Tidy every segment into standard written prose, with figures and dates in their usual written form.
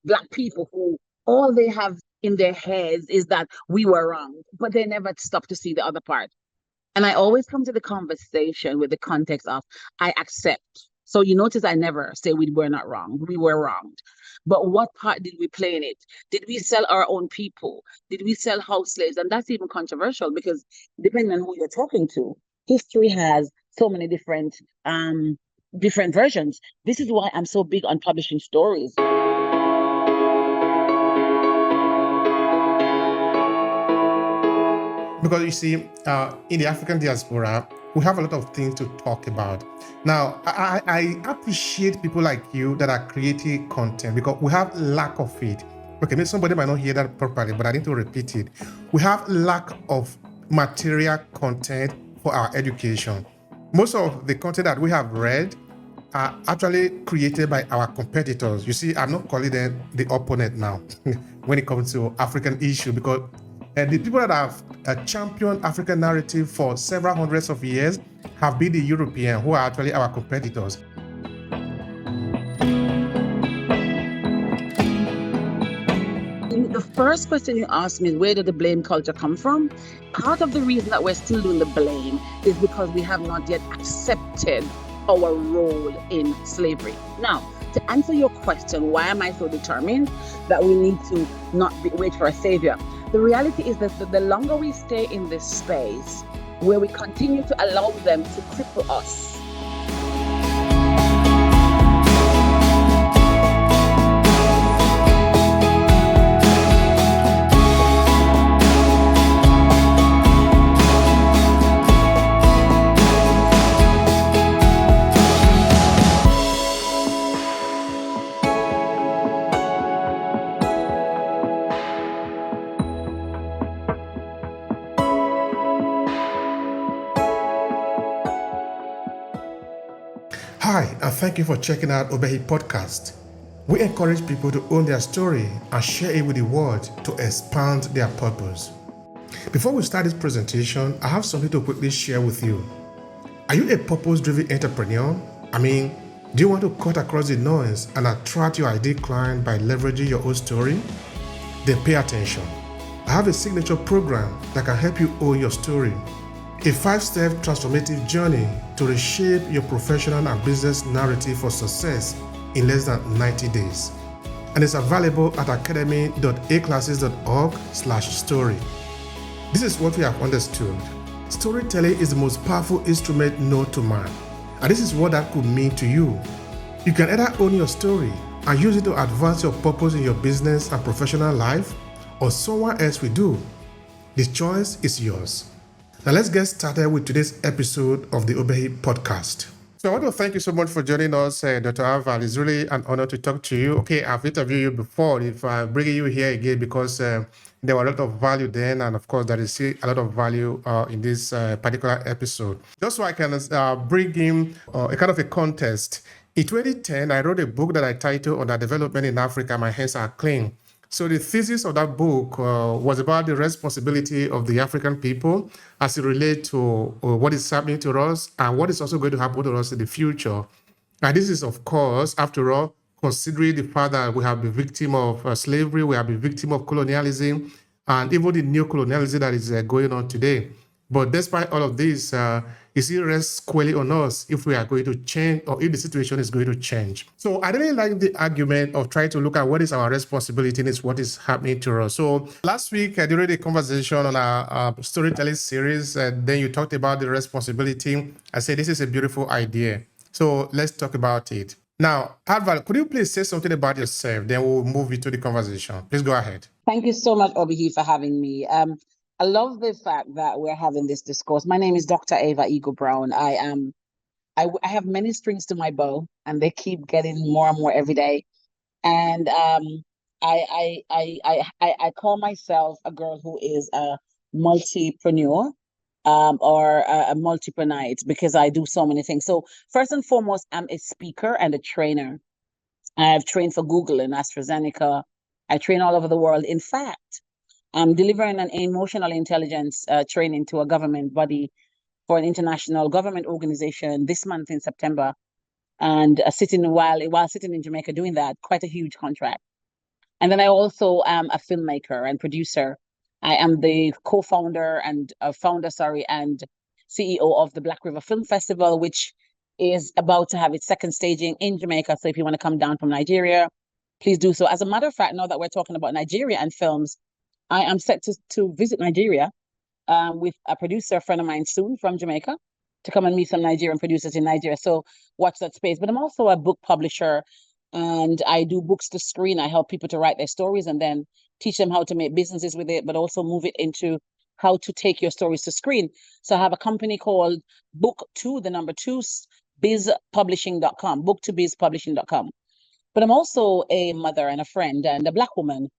Black people who all they have in their heads is that we were wrong, but they never stop to see the other part. And I always come to the conversation with the context of I accept. So you notice I never say we were not wrong. We were wronged. But what part did we play in it? Did we sell our own people? Did we sell house slaves? And that's even controversial because depending on who you're talking to, history has so many different versions. This is why I'm so big on publishing stories. Because you see, in the African diaspora, we have a lot of things to talk about. Now, I appreciate people like you that are creating content because we have lack of it. Okay, maybe somebody might not hear that properly, but I need to repeat it. We have lack of material content for our education. Most of the content that we have read are actually created by our competitors. You see, I'm not calling them the opponent now when it comes to African issue because the people that have championed African narrative for several hundreds of years have been the European, who are actually our competitors. The first question you asked me is where did the blame culture come from? Part of the reason that we're still doing the blame is because we have not yet accepted our role in slavery. Now, to answer your question, why am I so determined that we need to not wait for a savior? The reality is that the longer we stay in this space where we continue to allow them to cripple us, Hi, and thank you for checking out Obehi Podcast. We encourage people to own their story and share it with the world to expand their purpose. Before we start this presentation, I have something to quickly share with you. Are you a purpose-driven entrepreneur? Do you want to cut across the noise and attract your ideal client by leveraging your own story? Then pay attention. I have a signature program that can help you own your story. A 5-step transformative journey to reshape your professional and business narrative for success in less than 90 days. And it's available at academy.aclasses.org/story. This is what we have understood. Storytelling is the most powerful instrument known to man. And this is what that could mean to you. You can either own your story and use it to advance your purpose in your business and professional life, or someone else will do. The choice is yours. Now let's get started with today's episode of the Obehi Podcast. So I want to thank you so much for joining us, Dr. Ava. It's really an honor to talk to you. Okay, I've interviewed you before. If I'm bringing you here again because there were a lot of value then, and of course there is still a lot of value in this particular episode. Just so I can bring in a kind of a contest. In 2010, I wrote a book that I titled "On the Development in Africa, My Hands Are Clean." So the thesis of that book was about the responsibility of the African people as it relates to what is happening to us and what is also going to happen to us in the future. And this is, of course, after all, considering the fact that we have been victim of slavery, we have been victim of colonialism, and even the new colonialism that is going on today. But despite all of this, it still rests squarely on us if we are going to change or if the situation is going to change. So I really like the argument of trying to look at what is our responsibility and what is happening to us. So last week, I did a conversation on our storytelling series. Then you talked about the responsibility. I said, this is a beautiful idea. So let's talk about it. Now, Adval, could you please say something about yourself? Then we'll move into the conversation. Please go ahead. Thank you so much, Obehi, for having me. I love the fact that we're having this discourse. My name is Dr. Ava Eagle Brown. I have many strings to my bow, and they keep getting more and more every day. And I call myself a girl who is a multipreneur, or a multiprenite because I do so many things. So first and foremost, I'm a speaker and a trainer. I've trained for Google and AstraZeneca. I train all over the world. In fact, I'm delivering an emotional intelligence training to a government body for an international government organization this month in September. And while sitting in Jamaica doing that, quite a huge contract. And then I also am a filmmaker and producer. I am the co-founder and and CEO of the Black River Film Festival, which is about to have its second staging in Jamaica. So if you want to come down from Nigeria, please do so. As a matter of fact, now that we're talking about Nigeria and films, I am set to visit Nigeria with a producer friend of mine soon from Jamaica to come and meet some Nigerian producers in Nigeria. So watch that space. But I'm also a book publisher and I do books to screen. I help people to write their stories and then teach them how to make businesses with it, but also move it into how to take your stories to screen. So I have a company called Book2, the number two, bizpublishing.com, book2bizpublishing.com. But I'm also a mother and a friend and a Black woman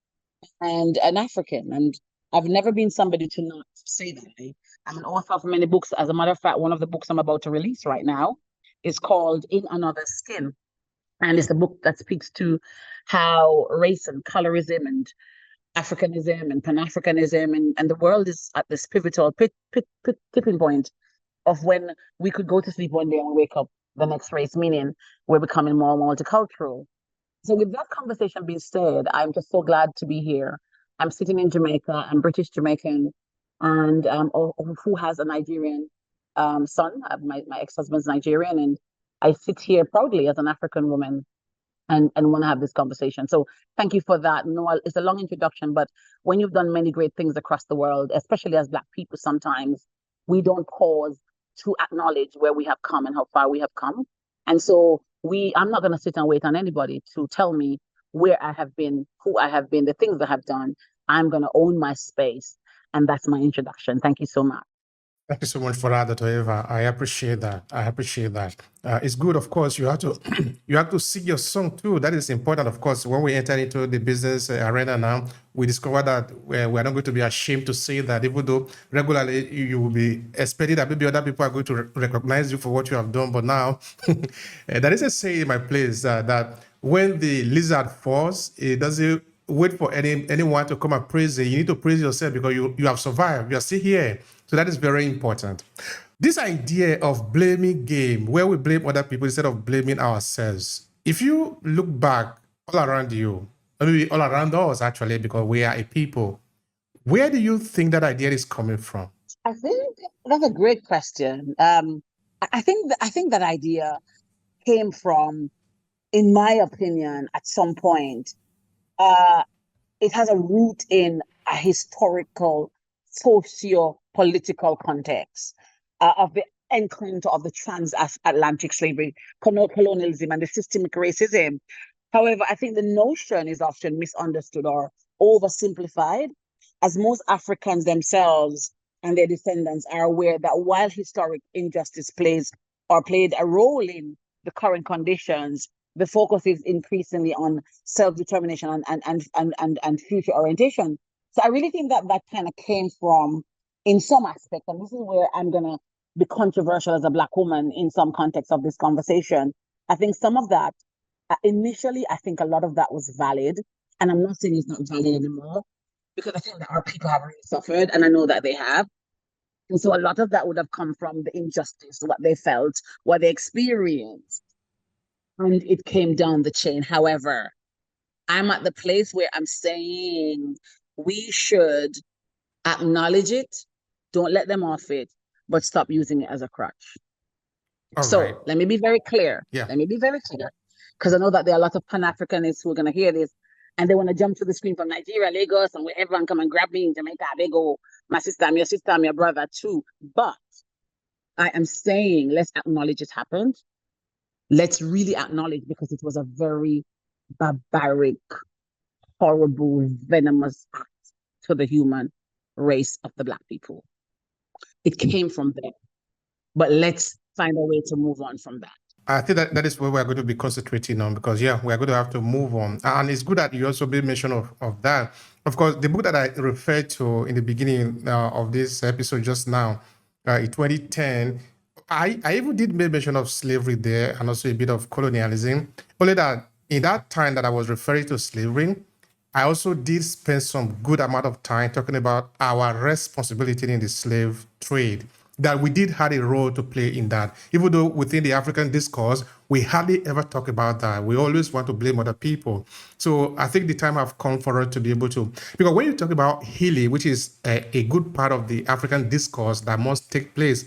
and an African. And I've never been somebody to not say that. I'm an author of many books. As a matter of fact, one of the books I'm about to release right now is called In Another Skin. And it's a book that speaks to how race and colorism and Africanism and Pan-Africanism and the world is at this pivotal tipping point of when we could go to sleep one day and wake up the next race, meaning we're becoming more multicultural. So with that conversation being said, I'm just so glad to be here. I'm sitting in Jamaica. I'm British Jamaican, and who has a Nigerian son. My ex-husband's Nigerian, and I sit here proudly as an African woman and want to have this conversation. So thank you for that. No, it's a long introduction, but when you've done many great things across the world, especially as Black people, sometimes we don't pause to acknowledge where we have come and how far we have come. And so I'm not going to sit and wait on anybody to tell me where I have been, who I have been, the things I have done. I'm going to own my space. And that's my introduction. Thank you so much. Thank you so much for that, Dr. Ava. I appreciate that. I appreciate that. It's good, of course. You have to you have to sing your song too. That is important, of course. When we enter into the business arena now, we discover that we are not going to be ashamed to say that, even though regularly you will be expecting that maybe other people are going to recognize you for what you have done. But now, there is a saying in my place that when the lizard falls, it doesn't wait for anyone to come and praise you. You need to praise yourself because you have survived. You are still here. So that is very important. This idea of blaming game, where we blame other people instead of blaming ourselves. If you look back all around you, maybe all around us actually, because we are a people, where do you think that idea is coming from? I think that's a great question. I think that idea came from, in my opinion, at some point, it has a root in a historical, socio-political context of the encounter of the transatlantic slavery, colonialism, and the systemic racism. However, I think the notion is often misunderstood or oversimplified, as most Africans themselves and their descendants are aware that while historic injustice played a role in the current conditions, the focus is increasingly on self-determination and future orientation. So I really think that kind of came from, in some aspect, and this is where I'm going to be controversial as a Black woman in some context of this conversation. I think some of that, initially, I think a lot of that was valid. And I'm not saying it's not valid anymore, because I think that our people have really suffered, and I know that they have. And so a lot of that would have come from the injustice, what they felt, what they experienced. And it came down the chain. However, I'm at the place where I'm saying we should acknowledge it, don't let them off it, but stop using it as a crutch. So let me be very clear. Yeah. Let me be very clear. Because I know that there are a lot of Pan-Africanists who are going to hear this and they want to jump to the screen from Nigeria, Lagos, and wherever and come and grab me in Jamaica. They go, my sister, I'm your brother too. But I am saying, let's acknowledge it happened. Let's really acknowledge, because it was a very barbaric, horrible, venomous act to the human race of the Black people. It came from there. But let's find a way to move on from that. I think that is where we're going to be concentrating on, because we're going to have to move on. And it's good that you also made mention of that. Of course, the book that I referred to in the beginning of this episode just now, in 2010, I even did make mention of slavery there and also a bit of colonialism. Only that in that time that I was referring to slavery, I also did spend some good amount of time talking about our responsibility in the slave trade. that we did have a role to play in that. Even though within the African discourse, we hardly ever talk about that. We always want to blame other people. So I think the time have come for us to be able to, because when you talk about healing, which is a good part of the African discourse that must take place,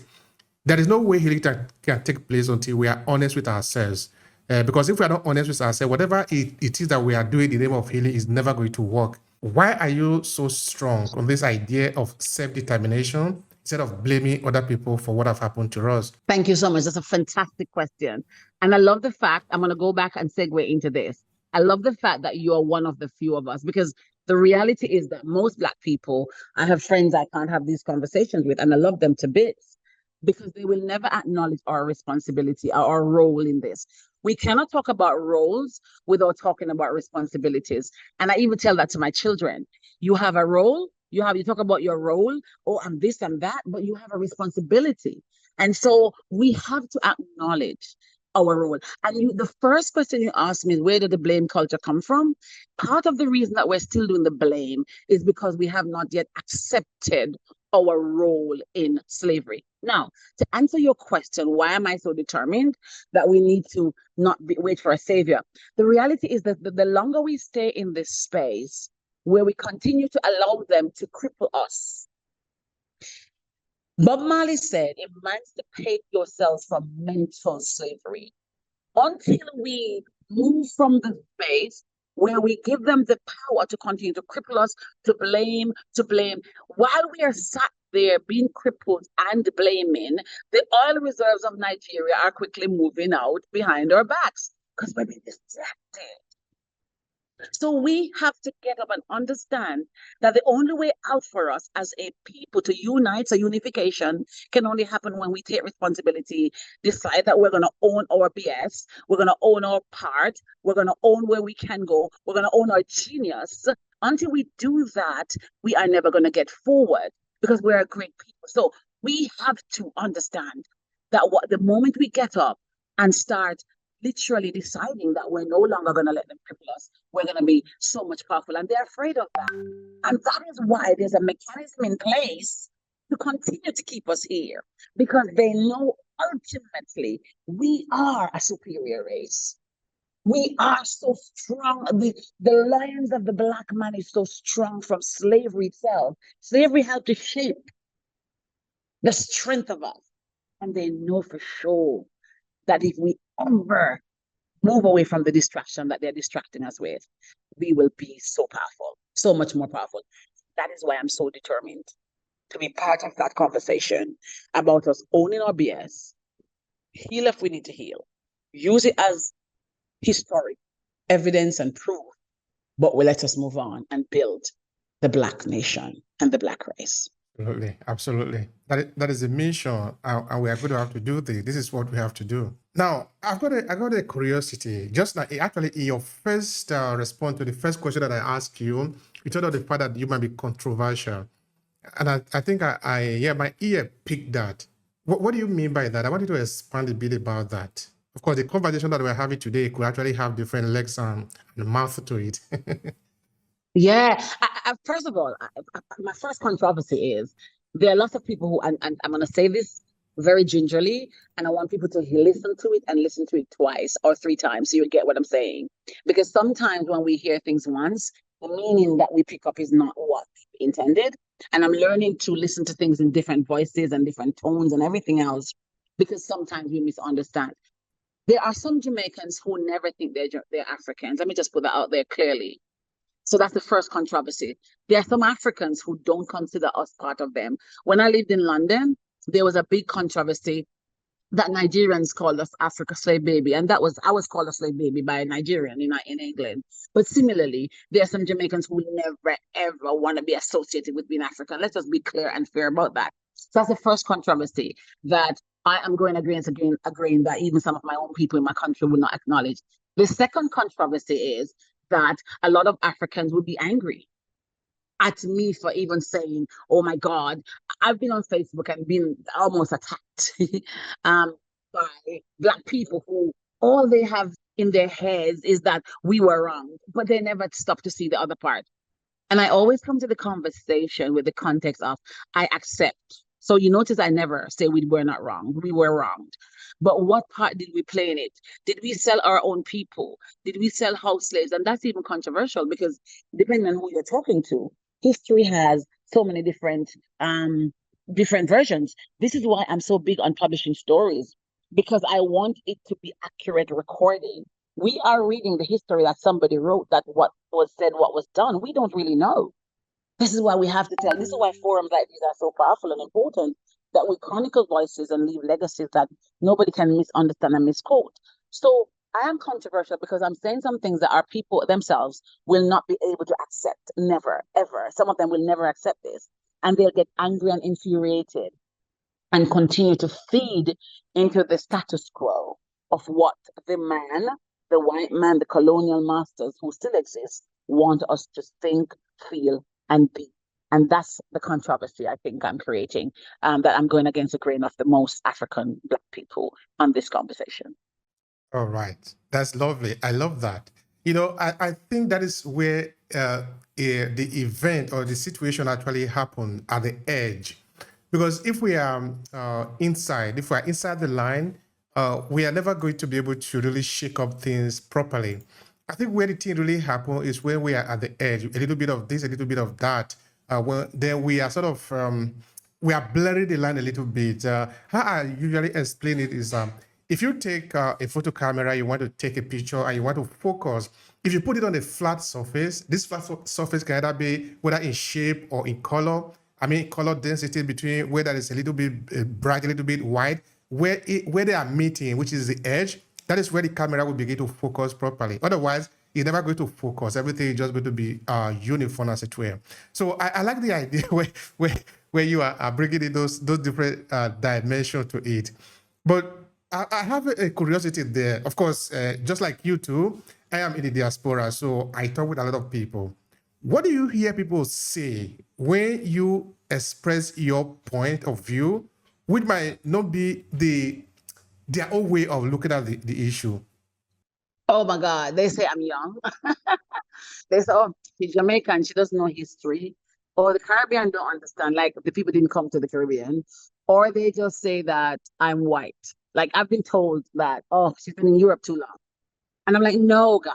there is no way healing can take place until we are honest with ourselves. Because if we are not honest with ourselves, whatever it is that we are doing in the name of healing is never going to work. Why are you so strong on this idea of self-determination instead of blaming other people for what have happened to us? Thank you so much. That's a fantastic question. And I love the fact, I'm going to go back and segue into this. I love the fact that you are one of the few of us, because the reality is that most Black people, I have friends I can't have these conversations with, and I love them to bits because they will never acknowledge our responsibility, our role in this. We cannot talk about roles without talking about responsibilities. And I even tell that to my children. You have a role, you talk about your role, oh, I'm this and that, but you have a responsibility. And so we have to acknowledge our role. And the first question you asked me is, where did the blame culture come from? Part of the reason that we're still doing the blame is because we have not yet accepted our role in slavery. Now, to answer your question, why am I so determined that we need to not wait for a savior? The reality is that the longer we stay in this space where we continue to allow them to cripple us, Bob Marley said, emancipate yourselves from mental slavery. Until we move from the space where we give them the power to continue to cripple us, to blame, while we are sat there being crippled and blaming, the oil reserves of Nigeria are quickly moving out behind our backs because we're being distracted. So we have to get up and understand that the only way out for us as a people to unite, so unification can only happen when we take responsibility, decide that we're going to own our BS, we're going to own our part, we're going to own where we can go, we're going to own our genius. Until we do that, we are never going to get forward because we're a great people. So we have to understand that the moment we get up and start literally deciding that we're no longer going to let them cripple us, we're going to be so much powerful. And they're afraid of that. And that is why there's a mechanism in place to continue to keep us here, because they know ultimately we are a superior race. We are so strong. The lions of the Black man is so strong from slavery itself. Slavery helped to shape the strength of us. And they know for sure that if we ever move away from the distraction that they're distracting us with, we will be so powerful, so much more powerful. That is why I'm so determined to be part of that conversation about us owning our BS, heal if we need to heal, use it as historic evidence and proof, but will let us move on and build the Black nation and the Black race. Absolutely. That is the mission, and we are going to have to do this. This is what we have to do. Now, I got a curiosity. Just like actually, in your first response to the first question that I asked you, you told us the fact that you might be controversial, and I think my ear picked that. What do you mean by that? I want you to expand a bit about that. Of course, the conversation that we're having today could actually have different legs and mouth to it. Yeah. First of all, my first controversy is there are lots of people who, and I'm going to say this very gingerly, and I want people to listen to it and listen to it twice or three times so you get what I'm saying. Because sometimes when we hear things once, the meaning that we pick up is not what we intended. And I'm learning to listen to things in different voices and different tones and everything else, because sometimes we misunderstand. There are some Jamaicans who never think they're Africans. Let me just put that out there clearly. So that's the first controversy. There are some Africans who don't consider us part of them. When I lived in London, there was a big controversy that Nigerians called us Africa slave baby. And I was called a slave baby by a Nigerian in England. But similarly, there are some Jamaicans who never, ever want to be associated with being African. Let's just be clear and fair about that. So that's the first controversy that I am going agreeing that even some of my own people in my country will not acknowledge. The second controversy is that a lot of Africans would be angry at me for even saying, oh my God, I've been on Facebook and been almost attacked by Black people who all they have in their heads is that we were wrong, but they never stop to see the other part. And I always come to the conversation with the context of I accept So you notice I never say we were not wrong. We were wronged. But what part did we play in it? Did we sell our own people? Did we sell house slaves? And that's even controversial because depending on who you're talking to, history has so many different versions. This is why I'm so big on publishing stories, because I want it to be accurate recording. We are reading the history that somebody wrote, that what was said, what was done. We don't really know. This is why we have to tell. This is why forums like these are so powerful and important, that we chronicle voices and leave legacies that nobody can misunderstand and misquote. So I am controversial because I'm saying some things that our people themselves will not be able to accept. Never, ever. Some of them will never accept this. And they'll get angry and infuriated and continue to feed into the status quo of what the white man, the colonial masters who still exist, want us to think, feel, and be. And that's the controversy I think I'm creating, that I'm going against the grain of the most African Black people on this conversation. All right. That's lovely. I love that. I think that is where the event or the situation actually happened at the edge. Because if we are if we are inside the line, we are never going to be able to really shake up things properly. I think where the thing really happens is when we are at the edge, a little bit of this, a little bit of that. Then we are sort of, we are blurring the line a little bit. How I usually explain it is, if you take a photo camera, you want to take a picture and you want to focus, if you put it on a flat surface, this flat surface can either be whether in shape or in color. I mean, color density between where there is a little bit bright, a little bit white, where they are meeting, which is the edge, that is where the camera will begin to focus properly. Otherwise, it's never going to focus. Everything is just going to be uniform, as it were. So I like the idea where you are bringing in those different dimensions to it. But I have a curiosity there. Of course, just like you two, I am in the diaspora, so I talk with a lot of people. What do you hear people say when you express your point of view, which might not be their own way of looking at the issue? Oh my God, they say I'm young. They say, oh, she's Jamaican, she doesn't know history. Or the Caribbean don't understand, like the people didn't come to the Caribbean. Or they just say that I'm white. Like I've been told that, oh, she's been in Europe too long. And I'm like, no, guys,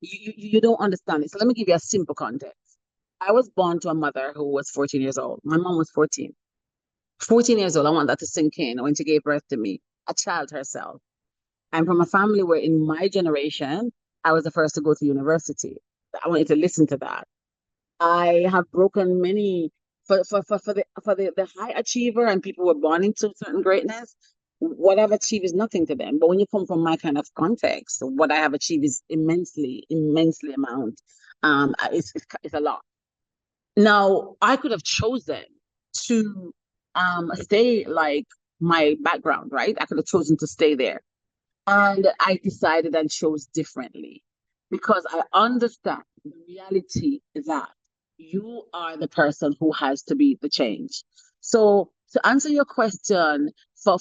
you don't understand it. So let me give you a simple context. I was born to a mother who was 14 years old. My mom was 14. 14 years old, I want that to sink in when she gave birth to me, a child herself. I'm from a family where in my generation, I was the first to go to university. I want you to listen to that. I have broken many for the high achiever and people who were born into certain greatness. What I've achieved is nothing to them. But when you come from my kind of context, what I have achieved is immensely amount. It's a lot. Now I could have chosen to stay like my background, right? I could have chosen to stay there. And I decided and chose differently because I understand the reality that you are the person who has to be the change. So to answer your question,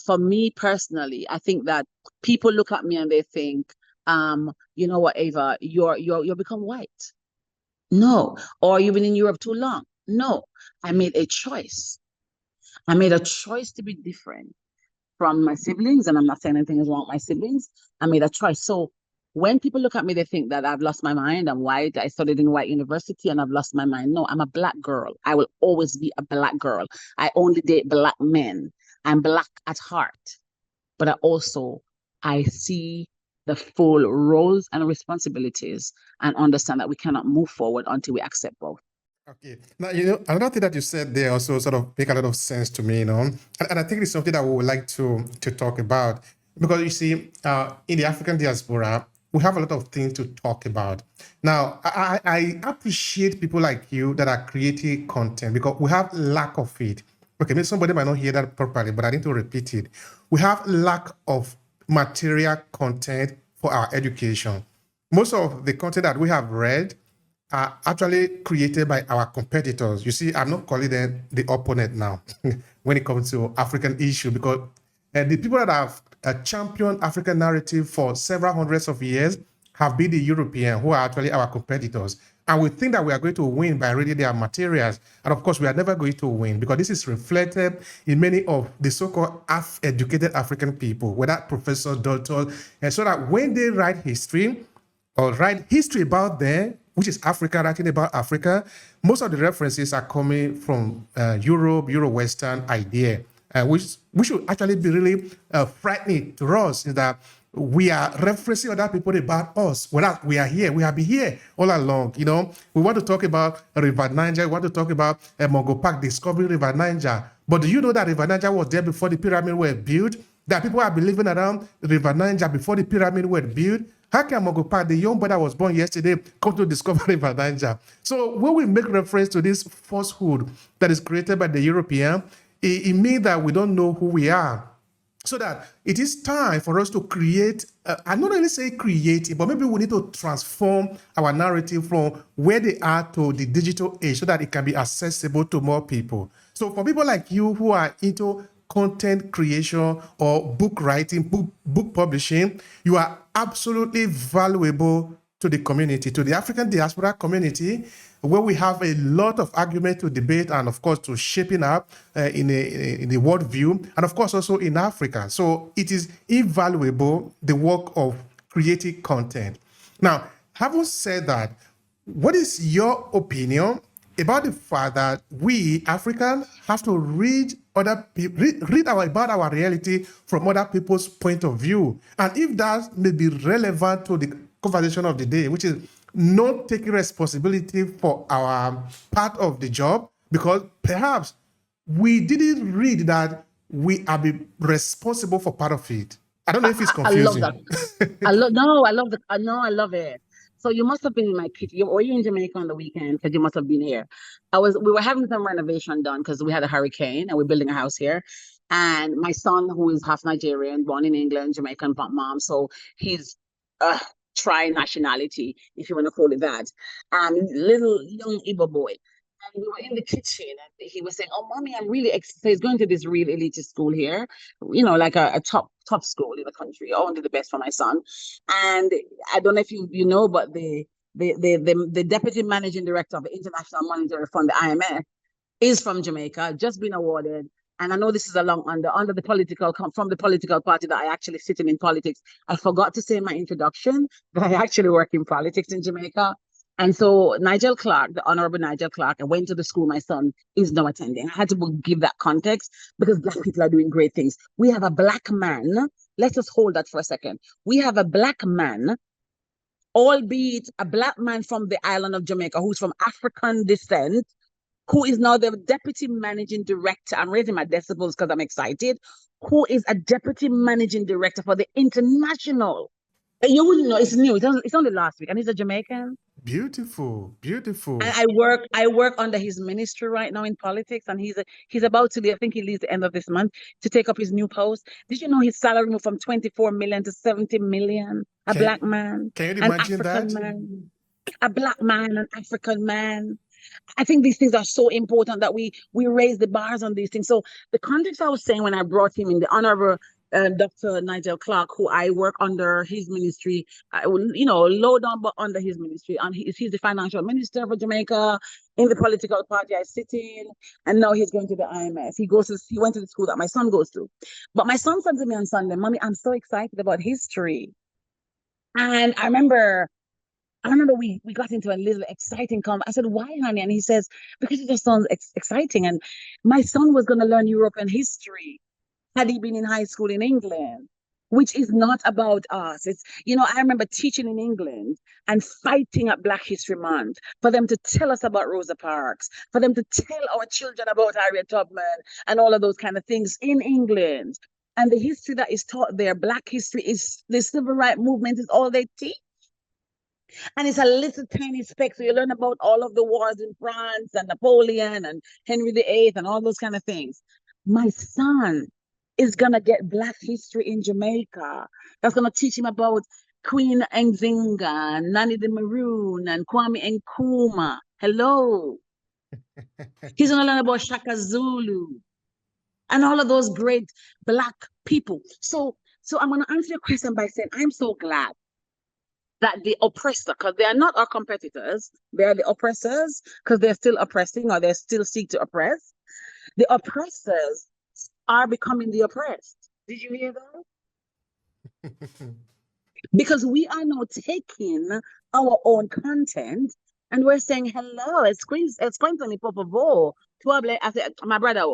for me personally, I think that people look at me and they think, you know what, Ava, you're become white. No. Or you've been in Europe too long. No. I made a choice. I made a choice to be different from my siblings, and I'm not saying anything is wrong with my siblings. I made a choice. So when people look at me, they think that I've lost my mind. I'm white. I studied in white university and I've lost my mind. No, I'm a Black girl. I will always be a Black girl. I only date Black men. I'm Black at heart. But I see the full roles and responsibilities and understand that we cannot move forward until we accept both. Okay. Now, another thing that you said there also sort of make a lot of sense to me, and I think it's something that we would like to talk about because you see, in the African diaspora, we have a lot of things to talk about. Now, I appreciate people like you that are creating content because we have lack of it. Okay, maybe somebody might not hear that properly, but I need to repeat it. We have lack of material content for our education. Most of the content that we have read are actually created by our competitors. You see, I'm not calling them the opponent now when it comes to African issue because the people that have championed African narrative for several hundreds of years have been the European who are actually our competitors. And we think that we are going to win by reading their materials. And of course, we are never going to win because this is reflected in many of the so-called educated African people, whether professors, doctors, and so that when they write history or write history about them, which is Africa, writing about Africa, most of the references are coming from Europe, Euro-Western idea, which should actually be really frightening to us, is that we are referencing other people about us. We are here. We have been here all along. You know, we want to talk about River Niger. We want to talk about Mongo Park discovering River Niger. But do you know that River Niger was there before the pyramid were built? That people have been living around River Niger before the pyramid were built? How can Mongo Park, the young boy that was born yesterday, come to discover River Niger? So when we make reference to this falsehood that is created by the European, it means that we don't know who we are. So that it is time for us to create, I'm not really say create it, but maybe we need to transform our narrative from where they are to the digital age so that it can be accessible to more people. So for people like you who are into content creation or book writing, book publishing, you are absolutely valuable to the community, to the African diaspora community, where we have a lot of argument to debate and, of course, to shaping up in the world view, and, of course, also in Africa. So it is invaluable, the work of creating content. Now, having said that, what is your opinion about the fact that we Africans have to read other people, read about our reality from other people's point of view, and if that may be relevant to the conversation of the day, which is not taking responsibility for our part of the job, because perhaps we didn't read that we are responsible for part of it. I don't know if it's confusing. I love that. I love the. I love it. So you must have been in my kitchen. Were you in Jamaica on the weekend? Because you must have been here. We were having some renovation done because we had a hurricane and we're building a house here. And my son, who is half Nigerian, born in England, Jamaican mom, so he's tri-nationality, if you want to call it that. Little young Igbo boy. And we were in the kitchen and he was saying, "Oh, mommy, I'm really excited." So he's going to this real elitist school here, you know, like a top school in the country. Only the best for my son. And I don't know if you know, but the deputy managing director of the International Monetary Fund, the IMF, is from Jamaica, just been awarded. And I know this is under the political, from the political party that I actually sit in politics. I forgot to say in my introduction that I actually work in politics in Jamaica. And so Nigel Clark, the Honorable Nigel Clark, I went to the school my son is now attending. I had to give that context because Black people are doing great things. We have a Black man. Let us hold that for a second. We have a Black man, albeit a Black man from the island of Jamaica, who's from African descent, who is now the deputy managing director. I'm raising my decibels because I'm excited. Who is a deputy managing director for the international. You wouldn't know, it's new. It's only last week, and he's a Jamaican. Beautiful. And I work under his ministry right now in politics, and he's about to leave. I think he leaves the end of this month to take up his new post. Did you know his salary moved from 24 million to 70 million? Black man, can you imagine an African that? man, a Black man, an African man. I think these things are so important that we raise the bars on these things. So the context I was saying when I brought him in, the Honorable Dr. Nigel Clark, who I work under his ministry, low down but under his ministry, and he's the financial minister for Jamaica in the political party I sit in, and now he's going to the IMF. He went to the school that my son goes to. But my son said to me on Sunday, "Mommy, I'm so excited about history." And I remember we got into a little exciting conversation. I said, "Why, honey?" And he says, "Because it just sounds exciting." And my son was going to learn European history had he been in high school in England, which is not about us. It's, I remember teaching in England and fighting at Black History Month for them to tell us about Rosa Parks, for them to tell our children about Harriet Tubman and all of those kind of things in England. And the history that is taught there, Black history, is the civil rights movement, is all they teach. And it's a little tiny speck. So you learn about all of the wars in France and Napoleon and Henry VIII and all those kind of things. My son is going to get Black history in Jamaica. That's going to teach him about Queen Nzinga, Nani the Maroon, and Kwame Nkrumah. Hello. He's going to learn about Shaka Zulu and all of those great Black people. So I'm going to answer your question by saying I'm so glad that the oppressor, because they are not our competitors, they are the oppressors, because they're still oppressing or they still seek to oppress. The oppressors are becoming the oppressed. Did you hear that? Because we are now taking our own content and we're saying, hello, explain por favor. I said, my brother,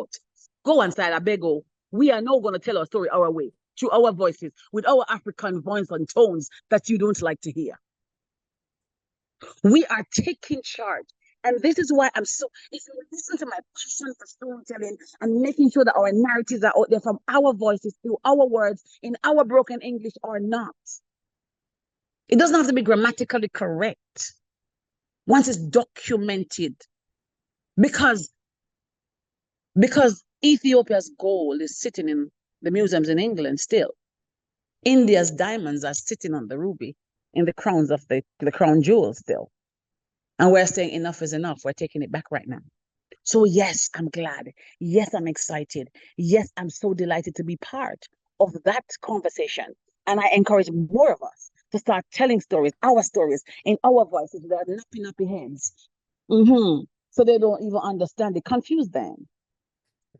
go inside, I beg you. We are now going to tell our story our way, through our voices, with our African voice and tones that you don't like to hear. We are taking charge. And this is why I'm so, if you listen to my passion for storytelling and making sure that our narratives are out there from our voices, through our words, in our broken English or not. It doesn't have to be grammatically correct once it's documented. Because Ethiopia's gold is sitting in the museums in England still. India's diamonds are sitting on the ruby in the crowns of the crown jewels still. And we're saying enough is enough. We're taking it back right now. So yes, I'm glad. Yes, I'm excited. Yes, I'm so delighted to be part of that conversation. And I encourage more of us to start telling stories, our stories, in our voices, without nappy heads. So they don't even understand. It confuse them.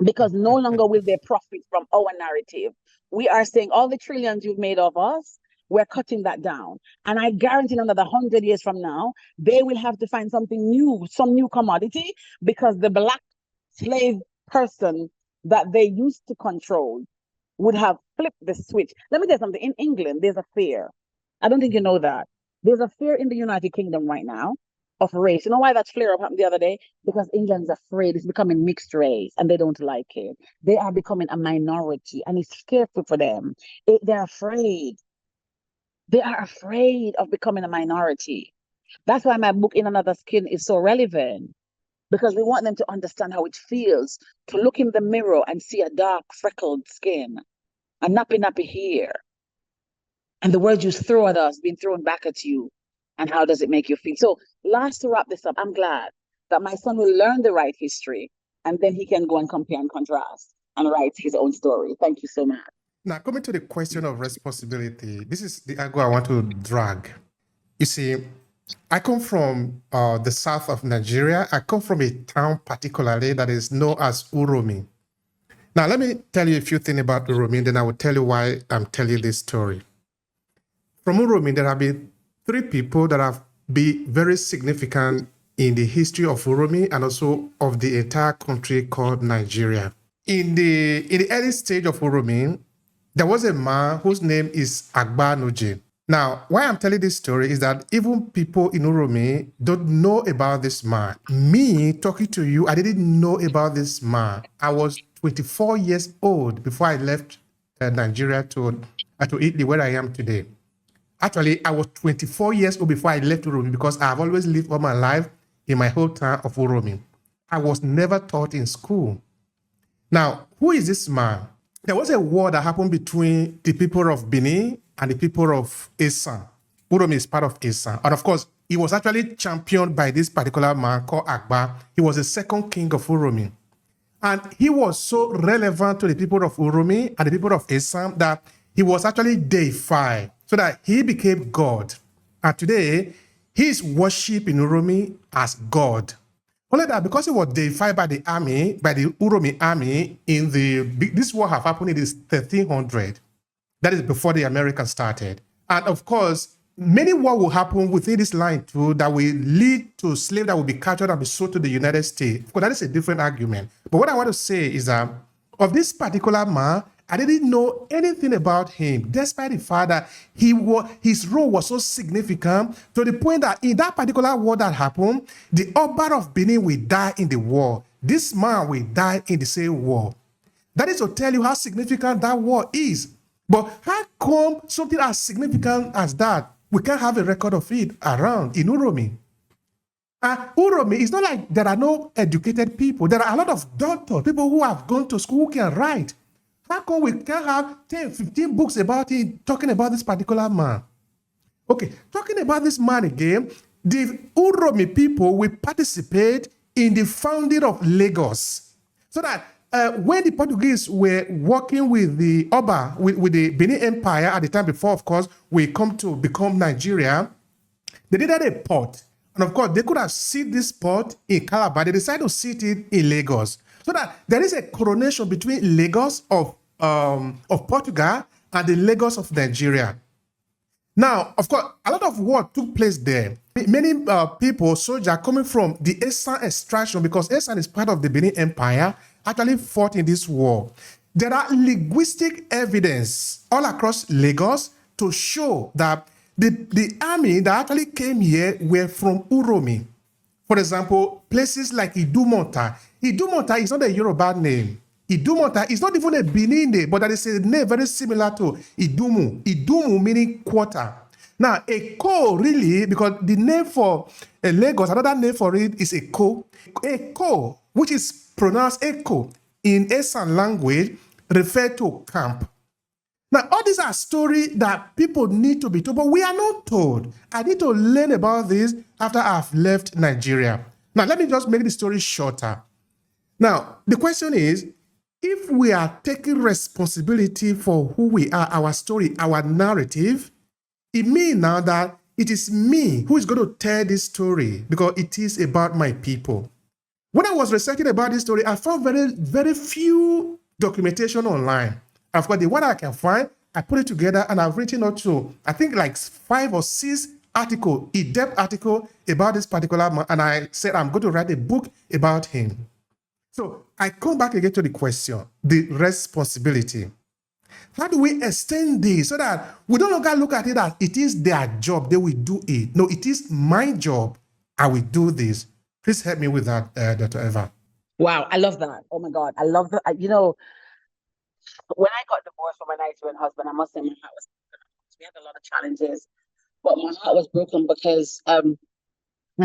Because no longer will they profit from our narrative. We are saying all the trillions you've made of us, we're cutting that down. And I guarantee another 100 years from now, they will have to find something new, some new commodity, because the black slave person that they used to control would have flipped the switch. Let me tell you something. In England, there's a fear. I don't think you know that. There's a fear in the United Kingdom right now of race. You know why that flare up happened the other day? Because England's afraid it's becoming mixed race and they don't like it. They are becoming a minority and it's fearful for them. They're afraid. They are afraid of becoming a minority. That's why my book, In Another Skin, is so relevant. Because we want them to understand how it feels to look in the mirror and see a dark, freckled skin, a nappy hair, and the words you throw at us being thrown back at you. And how does it make you feel? So last, to wrap this up, I'm glad that my son will learn the right history and then he can go and compare and contrast and write his own story. Thank you so much. Now, coming to the question of responsibility, this is the angle I want to drag. You see, I come from the south of Nigeria. I come from a town particularly that is known as Uromi. Now, let me tell you a few things about Uromi, then I will tell you why I'm telling this story. From Uromi, there have been 3 people that have been very significant in the history of Uromi and also of the entire country called Nigeria. In the early stage of Uromi, there was a man whose name is Agba Noje. Now, why I'm telling this story is that even people in Uromi don't know about this man. Me, talking to you, I didn't know about this man. I was 24 years old before I left Nigeria to Italy, where I am today. Actually, I was 24 years old before I left Uromi because I've always lived all my life in my hometown of Uromi. I was never taught in school. Now, who is this man? There was a war that happened between the people of Benin and the people of Esan. Uromi is part of Esan. And of course, he was actually championed by this particular man called Agba. He was the second king of Uromi. And he was so relevant to the people of Uromi and the people of Esan that he was actually deified so that he became God. And today, he is worshipped in Uromi as God. Only that because he was deified by the army, by the Uromi army, this war have happened in this 1300. That is before the Americans started. And of course, many war will happen within this line too that will lead to slaves that will be captured and be sold to the United States. Of course, that is a different argument. But what I want to say is that of this particular man, I didn't know anything about him, despite the fact that his role was so significant to the point that in that particular war that happened, the Oba of Benin will die in the war. This man will die in the same war. That is to tell you how significant that war is. But how come something as significant as that, we can't have a record of it around in Uromi? Uromi, it's not like there are no educated people. There are a lot of doctors, people who have gone to school who can write. How come we can't have 10, 15 books about it, talking about this particular man? Okay, talking about this man again, the Uromi people will participate in the founding of Lagos. So that when the Portuguese were working with the Oba, with the Benin Empire at the time before, of course, we come to become Nigeria, they needed a port. And of course, they could have seen this port in Calabar. They decided to sit it in Lagos. So that there is a coronation between Lagos of Portugal and the Lagos of Nigeria. Now, of course, a lot of work took place there. Many people, soldiers coming from the Esan extraction, because Esan is part of the Benin Empire, actually fought in this war. There are linguistic evidence all across Lagos to show that the army that actually came here were from Uromi. For example, places like Idumota. Idumota is not a Yoruba name. Idumota is not even a Benin name, but that is a name very similar to Idumu. Idumu meaning quarter. Now, Eko really, because the name for Lagos, another name for it is Eko. Eko, which is pronounced Eko in Esan language, refer to camp. Now, all these are stories that people need to be told, but we are not told. I need to learn about this after I've left Nigeria. Now, let me just make the story shorter. Now, the question is, if we are taking responsibility for who we are, our story, our narrative, it means now that it is me who is going to tell this story because it is about my people. When I was researching about this story, I found very, very few documentation online. Of course, the one I can find, I put it together and I've written out to, I think like 5 or 6 articles, in-depth article about this particular man, and I said I'm going to write a book about him. So I come back again to the question, the responsibility. How do we extend this so that we no longer look at it as it is their job, they will do it. No, it is my job, I will do this. Please help me with that, Dr. Eva. Wow, I love that. Oh my God, I love that. You know, when I got divorced from my Nigerian husband, I must say my heart was broken. We had a lot of challenges, but my heart was broken because I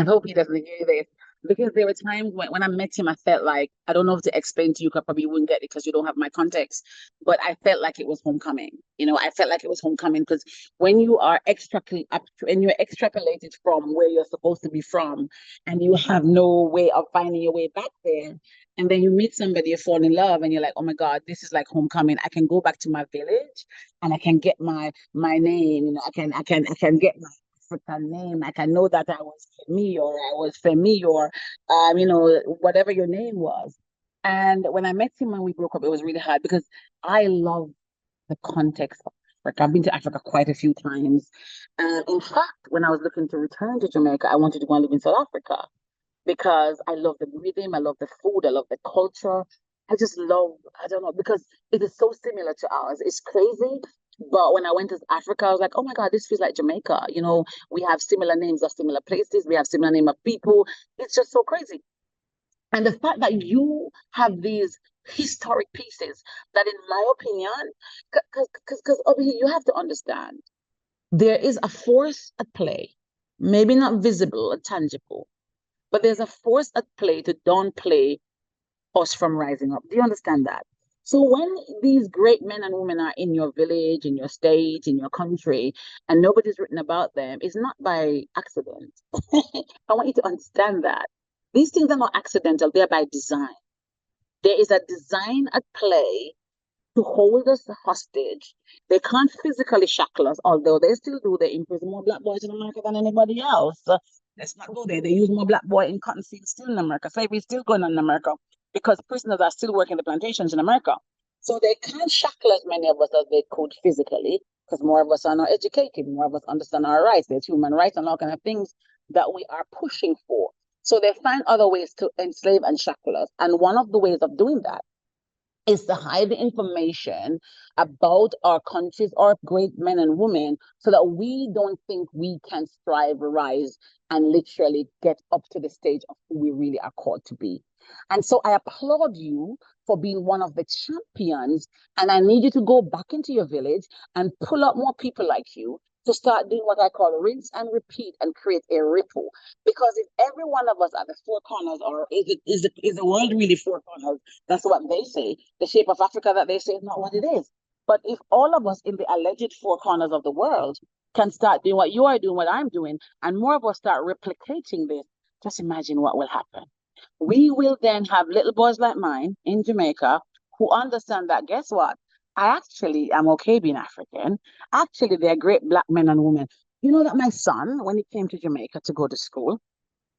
hope he doesn't hear this. Because there were times when I met him, I felt like, I don't know if to explain to you, because probably you wouldn't get it because you don't have my context, but I felt like it was homecoming. You know, I felt like it was homecoming because when you are when you're extrapolated from where you're supposed to be from, and you have no way of finding your way back there, and then you meet somebody, you fall in love, and you're like, oh my God, this is like homecoming. I can go back to my village, and I can get my name. You know, I can get my African name. I can know that I was Femi, or I was Femi, or you know, whatever your name was. And when I met him and we broke up, it was really hard because I love the context of Africa. I've been to Africa quite a few times. And in fact, when I was looking to return to Jamaica, I wanted to go and live in South Africa because I love the rhythm, I love the food, I love the culture. I just love, I don't know, because it is so similar to ours. It's crazy. But when I went to Africa, I was like, oh my God, this feels like Jamaica. You know, we have similar names of similar places. We have similar name of people. It's just so crazy. And the fact that you have these historic pieces that, in my opinion, because over here, you have to understand, there is a force at play, maybe not visible or tangible, but there's a force at play to downplay us from rising up. Do you understand that? So when these great men and women are in your village, in your state, in your country, and nobody's written about them, it's not by accident. I want you to understand that. These things are not accidental, they're by design. There is a design at play to hold us hostage. They can't physically shackle us, although they still do. They imprison more black boys in America than anybody else. Let's not go there. They use more black boy in cotton fields still in America. Slavery is still going on in America because prisoners are still working the plantations in America. So they can't shackle as many of us as they could physically because more of us are not educated. More of us understand our rights. There's human rights and all kinds of things that we are pushing for. So they find other ways to enslave and shackle us. And one of the ways of doing that is to hide the information about our countries, our great men and women, so that we don't think we can strive, rise, and literally get up to the stage of who we really are called to be. And so I applaud you for being one of the champions, and I need you to go back into your village and pull up more people like you to start doing what I call rinse and repeat and create a ripple. Because if every one of us at the four corners, or is the world really four corners? That's what they say. The shape of Africa that they say is not what it is. But if all of us in the alleged four corners of the world can start doing what you are doing, what I'm doing, and more of us start replicating this, just imagine what will happen. We will then have little boys like mine in Jamaica who understand that, guess what? I actually am okay being African. Actually, they're great black men and women. You know that my son, when he came to Jamaica to go to school,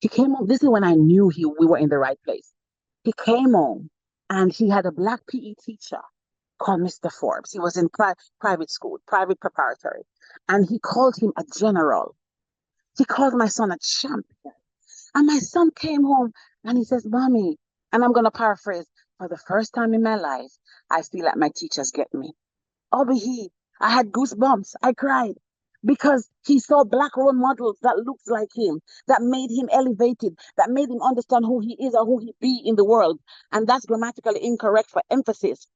he came home. This is when I knew we were in the right place. He came home and he had a black PE teacher called Mr. Forbes. He was in private school, private preparatory, and he called him a general. He called my son a champion. And my son came home and he says, Mommy, and I'm going to paraphrase, for the first time in my life, I feel like my teachers get me. Obehi, I had goosebumps. I cried because he saw black role models that looked like him, that made him elevated, that made him understand who he is or who he be in the world. And that's grammatically incorrect for emphasis.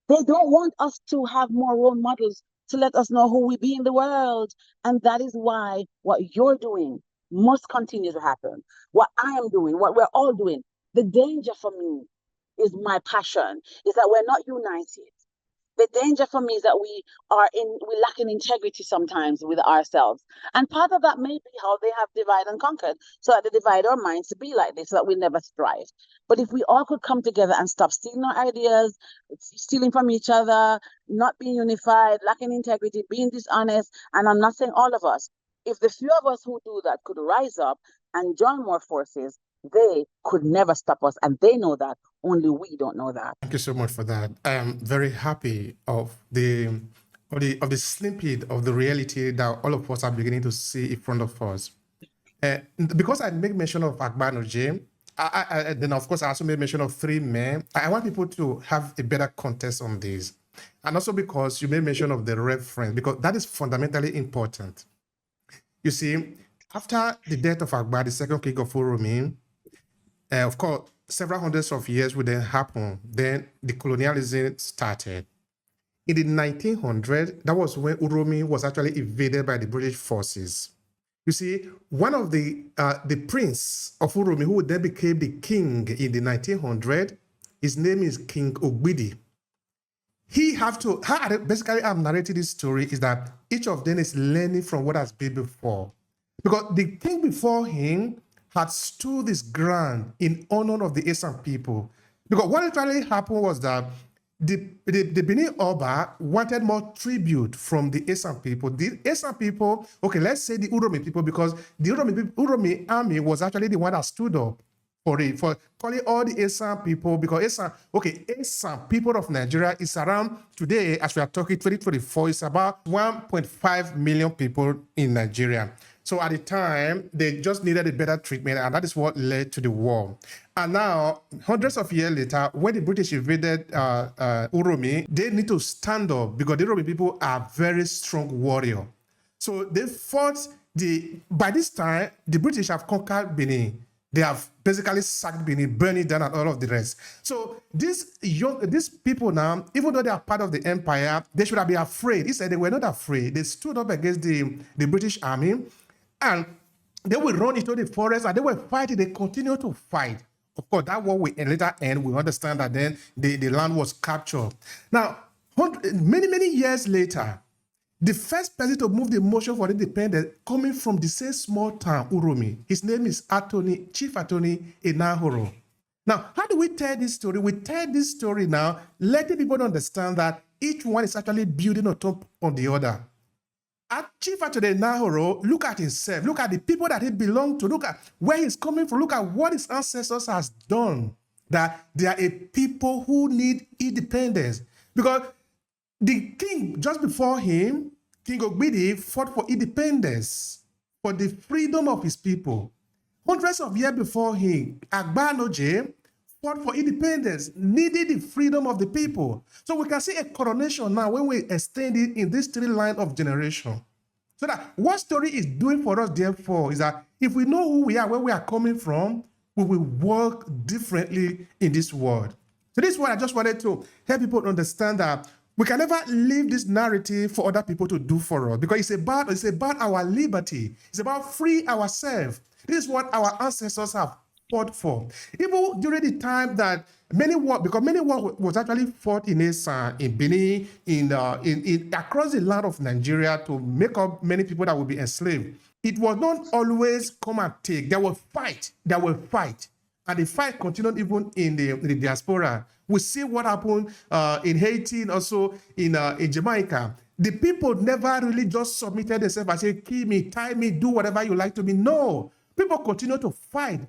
They don't want us to have more role models to let us know who we be in the world. And that is why what you're doing must continue to happen. What I am doing, what we're all doing. The danger for me is my passion, is that we're not united. The danger for me is that we lack in integrity sometimes with ourselves. And part of that may be how they have divide and conquered, so that they divide our minds to be like this, so that we never strive. But if we all could come together and stop stealing our ideas, stealing from each other, not being unified, lacking integrity, being dishonest, and I'm not saying all of us, if the few of us who do that could rise up and join more forces, they could never stop us. And they know that. Only we don't know that. Thank you so much for that. I am very happy of the snippet of the reality that all of us are beginning to see in front of us. Because I make mention of Agbanoje, then of course I also made mention of three men. I want people to have a better context on this. And also because you made mention of the reference, because that is fundamentally important. You see, after the death of Agba, the second king of Uromi, of course, several hundreds of years would then happen. Then the colonialism started. In the 1900s, that was when Uromi was actually invaded by the British forces. You see, one of the prince of Uromi, who then became the king in the 1900s, his name is King Ogbidi. Basically, I'm narrating this story is that each of them is learning from what has been before. Because the king before him had stood his ground in honor of the Esan people. Because what actually happened was that the Benin Oba wanted more tribute from the Esan people. The Esan people, okay, let's say the Uromi people, because the Uromi army was actually the one that stood up for calling all the Esan people, because Esan people of Nigeria is around today, as we are talking, 2024, it's about 1.5 million people in Nigeria. So at the time, they just needed a better treatment, and that is what led to the war. And now, hundreds of years later, when the British invaded Uromi, they need to stand up because the Uromi people are very strong warriors. So they fought by this time, the British have conquered Benin. They have basically sacked Benin, burned it down, and all of the rest. So these people now, even though they are part of the empire, they should have been afraid. He said they were not afraid. They stood up against the British army, and they will run into the forest, and they were fighting. They continue to fight. Of course, that war will later end. We understand that then the land was captured. Now, many years later, the first person to move the motion for independence coming from the same small town, Uromi, his name is Chief Attorney Enahoro. Now, how do we tell this story? We tell this story now, letting people understand that each one is actually building on top of the other. Chief Attorney Enahoro, look at himself, look at the people that he belongs to, look at where he's coming from, look at what his ancestors has done, that they are a people who need independence. Because the king just before him, King Ogbidi, fought for independence, for the freedom of his people. Hundreds of years before him, Agbanoje fought for independence, needed the freedom of the people. So we can see a coronation now when we extend it in this three line of generation. So that what story is doing for us, therefore, is that if we know who we are, where we are coming from, we will work differently in this world. So this is what I just wanted to help people understand, that we can never leave this narrative for other people to do for us, because it's about our liberty. It's about free ourselves. This is what our ancestors have fought for. Even during the time that many war was actually fought in Esan, in Benin, in across the land of Nigeria to make up many people that will be enslaved. It was not always come and take. There were fight. And the fight continued even in the diaspora. We see what happened in Haiti and also in Jamaica. The people never really just submitted themselves and said, kill me, tie me, do whatever you like to me. No. People continue to fight.